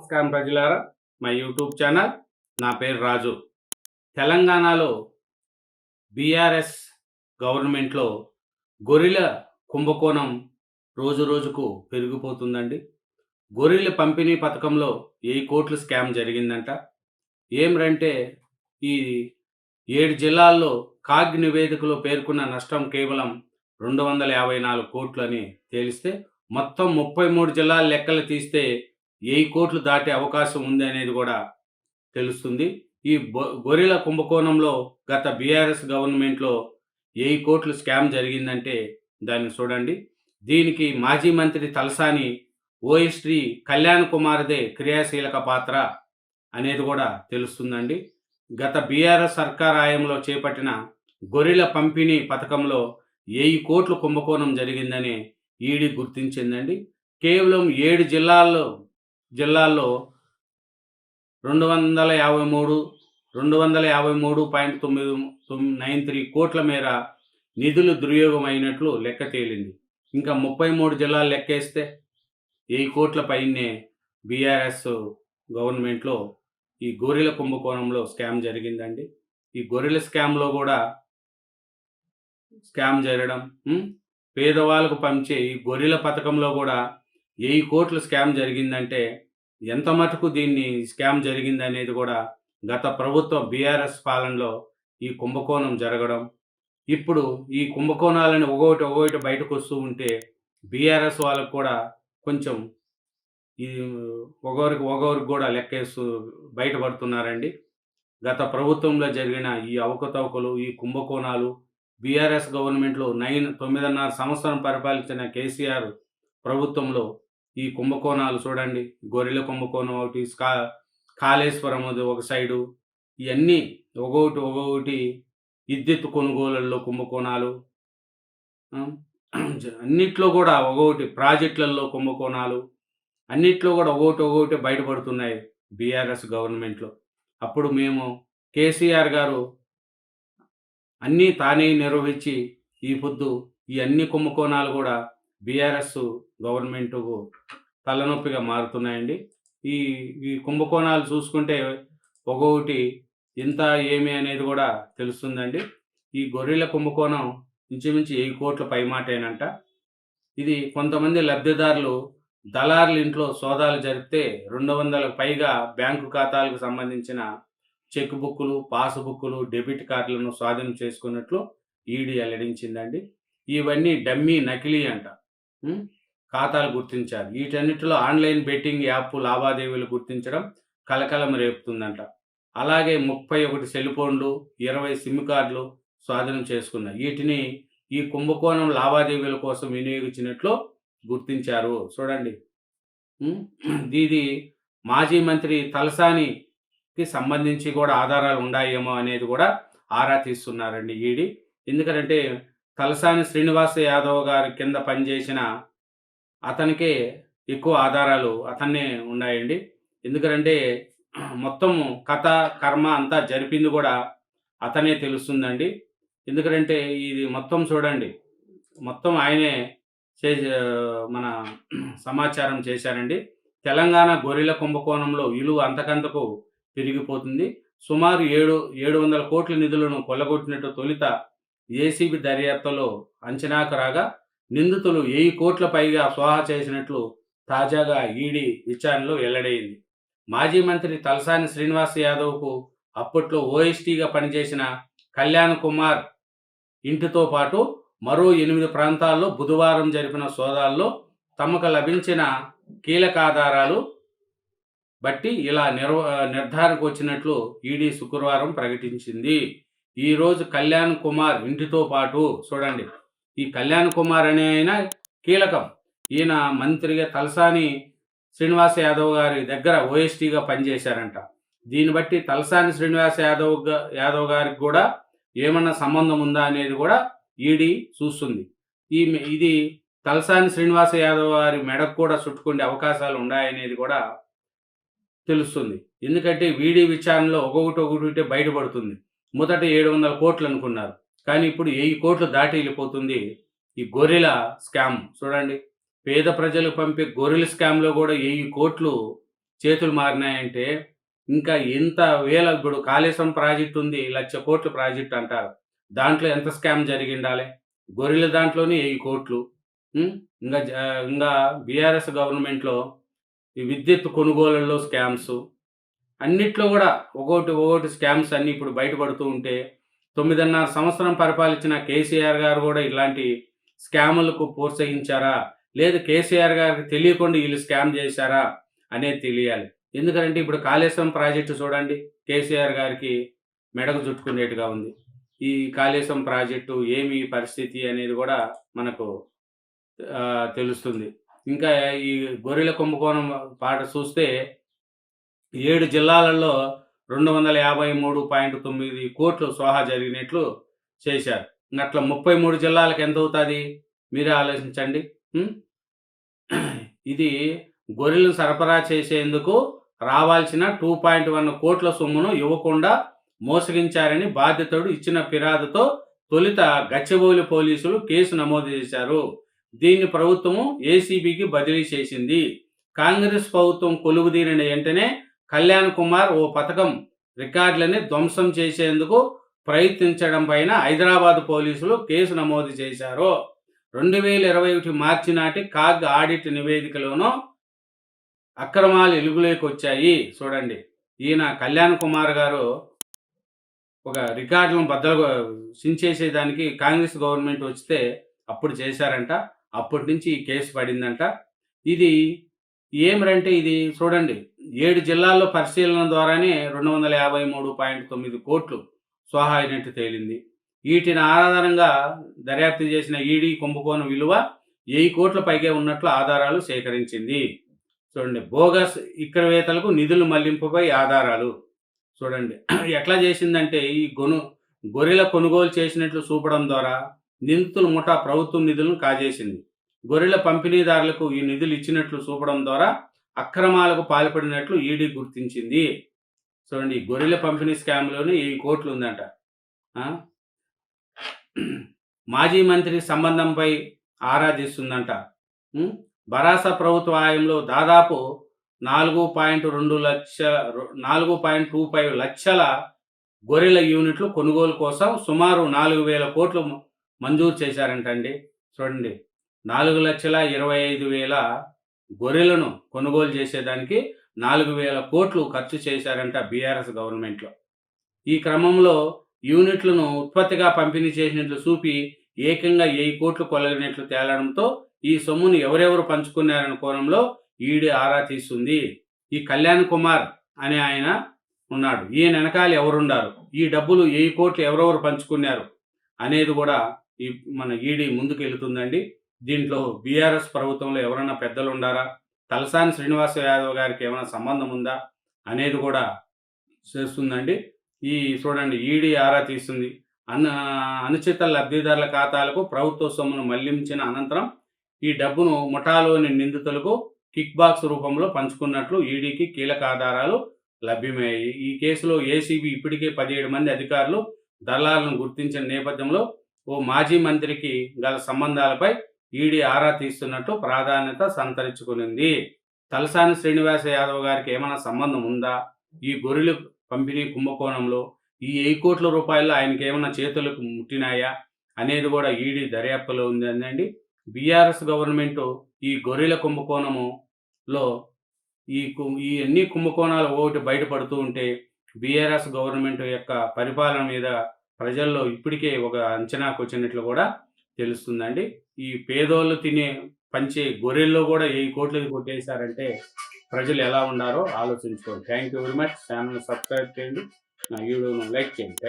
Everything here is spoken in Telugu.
నమస్కారం ప్రజలారా, మా యూట్యూబ్ ఛానల్. నా పేరు రాజు. తెలంగాణలో బీఆర్ఎస్ గవర్నమెంట్లో గొర్రెల కుంభకోణం రోజు రోజుకు పెరిగిపోతుందండి. గొర్రెల పంపిణీ పథకంలో 1000 కోట్లు స్కామ్ జరిగిందంట. ఏమిరంటే ఈ 7 జిల్లాల్లో కాగ్ నివేదికలో పేర్కొన్న నష్టం కేవలం 254 కోట్లు అని తేలిస్తే, మొత్తం 33 జిల్లాల లెక్కలు తీస్తే 1000 కోట్లు దాటే అవకాశం ఉంది అనేది కూడా తెలుస్తుంది. ఈ గొర్రెల కుంభకోణంలో గత బీఆర్ఎస్ గవర్నమెంట్లో 1000 కోట్లు స్కామ్ జరిగిందంటే దాన్ని చూడండి. దీనికి మాజీ మంత్రి తలసాని ఓఎస్టీ కళ్యాణ్ కుమార్దే క్రియాశీలక పాత్ర అనేది కూడా తెలుస్తుందండి. గత బీఆర్ఎస్ సర్కార్ హయాంలో చేపట్టిన గొర్రెల పంపిణీ పథకంలో 1000 కోట్లు కుంభకోణం జరిగిందని ఈడీ గుర్తించిందండి. కేవలం 7 జిల్లాల్లో 253.93 కోట్ల మేర నిధులు దుర్యోగం అయినట్లు లెక్క తేలింది. ఇంకా 33 జిల్లాలు లెక్కేస్తే 1000 కోట్ల పైనే బీఆర్ఎస్ గవర్నమెంట్లో ఈ గొర్రెల కుంభకోణంలో స్కామ్ జరిగిందండి. ఈ గొర్రెల స్కామ్లో కూడా స్కామ్ జరగడం, పేదవాళ్ళకు పంచే ఈ గొర్రెల పథకంలో కూడా 1000 కోట్లు స్కామ్ జరిగిందంటే ఎంత మటుకు దీన్ని స్కామ్ జరిగిందనేది కూడా గత ప్రభుత్వ బీఆర్ఎస్ పాలనలో ఈ కుంభకోణం జరగడం, ఇప్పుడు ఈ కుంభకోణాలను ఒక్కొక్కటి బయటకు వస్తూ ఉంటే బీఆర్ఎస్ వాళ్ళకు కూడా కొంచెం ఈ ఒకరికి కూడా లెక్కేస్తూ బయటపడుతున్నారండి. గత ప్రభుత్వంలో జరిగిన ఈ అవకతవకలు, ఈ కుంభకోణాలు, బీఆర్ఎస్ గవర్నమెంట్లో 9.5 సంవత్సరం పరిపాలించిన కేసీఆర్ ప్రభుత్వంలో ఈ కుంభకోణాలు చూడండి. గొర్రెల కుంభకోణం ఒకటి, కాళేశ్వరం ఒక సైడు, ఇవన్నీ ఒక్కొక్కటి విద్యుత్ కొనుగోళ్లలో కుంభకోణాలు, అన్నిట్లో కూడా ఒక్కొక్కటి ప్రాజెక్టులలో కుంభకోణాలు, అన్నిట్లో కూడా ఒక్కొక్కటి బయటపడుతున్నాయి బీఆర్ఎస్ గవర్నమెంట్లో. అప్పుడు మేము కేసీఆర్ గారు అన్నీ తానే నిర్వహించి ఈ పొద్దు ఈ అన్ని కుంభకోణాలు కూడా బీఆర్ఎస్ గవర్నమెంటుకు తలనొప్పిగా మారుతున్నాయండి. ఈ ఈ కుంభకోణాలు చూసుకుంటే ఒక్కొక్కటి ఇంత ఏమి అనేది కూడా తెలుస్తుందండి. ఈ గొర్రెల కుంభకోణం ఇంచుమించు 1000 కోట్ల పైమాటేనంట. ఇది కొంతమంది లబ్ధిదారులు దళారుల ఇంట్లో సోదాలు జరిపితే 200లకు పైగా బ్యాంకు ఖాతాలకు సంబంధించిన చెక్ బుక్కులు, పాస్ బుక్కులు, డెబిట్ కార్డులను స్వాధీనం చేసుకున్నట్లు ఈడీ వెల్లడించిందండి. ఇవన్నీ డమ్మీ, నకిలీ అంట. ఖాతాలు గుర్తించారు. వీటన్నిటిలో ఆన్లైన్ బెట్టింగ్ యాప్ లావాదేవీలు గుర్తించడం కలకలం రేపుతుందంట. అలాగే 31 సెల్ ఫోన్లు, 20 సిమ్ కార్డులు స్వాధీనం చేసుకున్నారు. వీటిని ఈ కుంభకోణం లావాదేవీల కోసం వినియోగించినట్లు గుర్తించారు. చూడండి, ఇది మాజీ మంత్రి తలసానికి సంబంధించి కూడా ఆధారాలు ఉన్నాయేమో అనేది కూడా ఆరా తీస్తున్నారండి ఈడీ. ఎందుకంటే తలసాని శ్రీనివాస్ యాదవ్ గారి కింద పనిచేసిన అతనికే ఎక్కువ ఆధారాలు అతన్నే ఉన్నాయండి. ఎందుకంటే మొత్తం కథ, కర్మ అంతా జరిపింది కూడా అతనే తెలుస్తుందండి. ఎందుకంటే ఇది మొత్తం చూడండి, మొత్తం ఆయనే మన సమాచారం చేశారండి. తెలంగాణ గొర్రెల కుంభకోణంలో విలువ అంతకంతకు పెరిగిపోతుంది. సుమారు 700 కోట్ల నిధులను కొల్లగొట్టినట్టు తొలుత ఏసీబీ దర్యాప్తులో అంచనాకు రాగా, నిందితులు 1000 కోట్ల పైగా స్వాహా చేసినట్లు తాజాగా ఈడీ విచారణలో వెల్లడైంది. మాజీ మంత్రి తలసాని శ్రీనివాస్ యాదవ్కు అప్పట్లో ఓఎస్టీగా పనిచేసిన కళ్యాణ్ కుమార్ ఇంటితో పాటు మరో 8 ప్రాంతాల్లో బుధవారం జరిపిన సోదాల్లో తమకు లభించిన కీలక ఆధారాలు బట్టి ఇలా నిర్ధారణకు వచ్చినట్లు ఈడీ శుక్రవారం ప్రకటించింది. ఈరోజు కళ్యాణ్ కుమార్ ఇంటితో పాటు చూడండి, ఈ కళ్యాణ్ కుమార్ అనే ఆయన కీలకం. ఈయన మంత్రిగా తలసాని శ్రీనివాస్ యాదవ్ గారి దగ్గర ఓఎస్టీగా పనిచేశారంట. దీన్ని బట్టి తలసాని శ్రీనివాస్ యాదవ్ గారికి కూడా ఏమన్నా సంబంధం ఉందా అనేది కూడా ఈడీ చూస్తుంది. ఇది తలసాని శ్రీనివాస్ యాదవ్ గారి మెడకు కూడా చుట్టుకునే అవకాశాలు ఉన్నాయనేది కూడా తెలుస్తుంది. ఎందుకంటే ఈడీ విచారణలో ఒక్కొక్కటి బయటపడుతుంది. మొదట 700 కోట్లు అనుకున్నారు, కానీ ఇప్పుడు 1000 కోట్లు దాటి వెళ్ళిపోతుంది ఈ గొర్రెల స్కామ్. చూడండి, పేద ప్రజలు పంపే గొర్రెల స్కామ్లో కూడా 1000 కోట్లు చేతులు మారినాయంటే ఇంకా ఎంత వేల ఇప్పుడు కాళేశ్వరం ప్రాజెక్ట్ ఉంది. 1,00,000 కోట్ల ప్రాజెక్ట్ అంటారు. దాంట్లో ఎంత స్కామ్ జరిగిండాలే? గొర్రెల దాంట్లోనే 1000 కోట్లు. హ్మ్. ఇంగా ఇంగా బీఆర్ఎస్ గవర్నమెంట్‌లో ఈ విద్యుత్ కొనుగోలుల్లో స్కామ్సు. అన్నిట్లో గూడా ఒక్కోటి స్కామ్స్ అన్నీ ఇప్పుడు బయటపడుతూ ఉంటే 9.5 సంవత్సరం పరిపాలించిన కేసీఆర్ గారు గూడా ఇలాంటి స్కాములకు ప్రోత్సహించారా? లేదు కేసీఆర్ గారికి తెలియకుండా ఈళ్ళు స్కామ్ జేశారా? అనేది తెలియాలి. ఎందుకంటే ఇప్పుడు కాళేశ్వరం ప్రాజెక్టు చూడండి. కేసీఆర్ గారికి మెడకు చుట్టుకునేట్టుగా ఉంది. ఈ కాళేశ్వరం ప్రాజెక్టు ఏమి పరిస్థితి అనేది గూడా మనకు తెలుస్తుంది. ఇంకా ఈ గొర్రెల కుంభకోణం పాట చూస్తే 7 జిల్లాలలో 253.9 కోట్లు స్వాహా జరిగినట్లు చేశారు. ఇంగట్లా 33 జిల్లాలకు ఎంతవుతాది? మీరే ఆలోచించండి. హ్మ్. ఇది గొర్రెలను సరఫరా చేసేందుకు రావాల్సిన 2.1 కోట్ల సొమ్మును ఇవ్వకుండా మోసగించారని బాధితుడు ఇచ్చిన ఫిర్యాదుతో తొలుత గచ్చిబౌలి పోలీసులు కేసు నమోదు చేశారు. దీన్ని ప్రభుత్వము ఏసీబీకి బదిలీ చేసింది. కాంగ్రెస్ ప్రభుత్వం కొలువుదీరిన వెంటనే కళ్యాణ్ కుమార్ ఓ పథకం రికార్డులని ధ్వంసం చేసేందుకు ప్రయత్నించడం పైన హైదరాబాద్ పోలీసులు కేసు నమోదు చేశారు. 2021 మార్చి నాటి కాగ్ ఆడిట్ నివేదికలోనూ అక్రమాలు వెలుగులోకి వచ్చాయి. చూడండి, ఈయన కళ్యాణ్ కుమార్ గారు ఒక రికార్డులను బద్దలు చించేసేదానికి కాంగ్రెస్ గవర్నమెంట్ వస్తే అప్పుడు చేశారంట. అప్పటి నుంచి ఈ కేసు పడిందంట. ఇది ఏమిరంటే ఇది చూడండి, 7 జిల్లాల్లో పరిశీలన ద్వారానే 253.9 కోట్లు స్వాహా అయినట్టు తేలింది. వీటిని ఆధారంగా దర్యాప్తు చేసిన ఈడీ కుంభకోణం విలువ 1000 కోట్ల పైగా ఉన్నట్లు ఆధారాలు సేకరించింది. చూడండి, బోగస్ విక్రవేతలకు నిధులు మళ్లింపుపై ఆధారాలు. చూడండి ఎట్లా చేసిందంటే ఈ గొర్రెల కొనుగోలు చేసినట్లు చూపడం ద్వారా నిందితుల ముఠా ప్రభుత్వం నిధులను కాజేసింది. గొర్రెల పంపిణీదారులకు ఈ నిధులు ఇచ్చినట్లు చూపడం ద్వారా అక్రమాలకు పాల్పడినట్లు ఈడీ గుర్తించింది. చూడండి, గొర్రెల పంపిణీ స్కామ్లోనే 1000 కోట్లు ఉందంట. మాజీ మంత్రి సంబంధంపై ఆరా తీస్తుందంట. భరాసా ప్రభుత్వ హయాంలో దాదాపు 4.25 లక్షల గొర్రెల యూనిట్లు కొనుగోలు కోసం సుమారు 4,000 కోట్లు మంజూరు చేశారంటండి. చూడండి, 4,25,000 గొర్రెలను కొనుగోలు చేసేదానికి 4,000 కోట్లు ఖర్చు చేశారంట బీఆర్ఎస్ గవర్నమెంట్లో. ఈ క్రమంలో యూనిట్లను ఉత్పత్తిగా పంపిణీ చేసినట్లు చూపి ఏకంగా 1000 కోట్లు కొలగినట్లు తేలడంతో ఈ సొమ్మును ఎవరెవరు పంచుకున్నారన్న కోణంలో ఈడీ ఆరా తీస్తుంది. ఈ కళ్యాణ్ కుమార్ అనే ఆయన ఉన్నాడు. ఈయన వెనకాల ఎవరున్నారు, ఈ డబ్బులు 1000 కోట్లు ఎవరెవరు పంచుకున్నారు అనేది కూడా ఈ మన ఈడీ ముందుకు వెళుతుందండి. దీంట్లో బీఆర్ఎస్ ప్రభుత్వంలో ఎవరైనా పెద్దలు ఉండారా, తలసాని శ్రీనివాస యాదవ్ గారికి ఏమైనా సంబంధం ఉందా అనేది కూడా చేస్తుందండి. ఈ చూడండి, ఈడీ ఆరా తీస్తుంది. అనుచిత లబ్ధిదారుల ఖాతాలకు ప్రభుత్వ సొమ్మును మళ్లించిన అనంతరం ఈ డబ్బును ముఠాలోని నిందితులకు కిక్ బాక్స్ రూపంలో పంచుకున్నట్లు ఈడీకి కీలక ఆధారాలు లభ్యమయ్యాయి. ఈ కేసులో ఏసీబీ ఇప్పటికే 17 మంది అధికారులు దళాలను గుర్తించిన నేపథ్యంలో ఓ మాజీ మంత్రికి గల సంబంధాలపై ఈడీ ఆరా తీస్తున్నట్టు ప్రాధాన్యత సంతరించుకునింది. తలసాని శ్రీనివాస యాదవ్ గారికి ఏమైనా సంబంధం ఉందా, ఈ గొర్రెల పంపిణీ కుంభకోణంలో ఈ 1000 కోట్ల రూపాయలు ఆయనకి ఏమైనా చేతులకు ముట్టినాయా అనేది కూడా ఈడీ దర్యాప్తులో ఉందండి. బీఆర్ఎస్ గవర్నమెంటు ఈ గొర్రెల కుంభకోణములో ఈ అన్ని కుంభకోణాలు ఒకటి బయటపడుతూ ఉంటే బీఆర్ఎస్ గవర్నమెంట్ యొక్క పరిపాలన మీద ప్రజల్లో ఇప్పటికే ఒక అంచనాకు వచ్చినట్లు కూడా తెలుస్తుందండి. ఈ పేదోళ్ళు పంచే గొర్రెల్లో కూడా 1000 కోట్లు కొట్టేశారంటే ప్రజలు ఎలా ఉన్నారో ఆలోచించుకోండి. Thank you very much. Channel subscribe చేయండి, నా వీడియోను లైక్ చేయండి.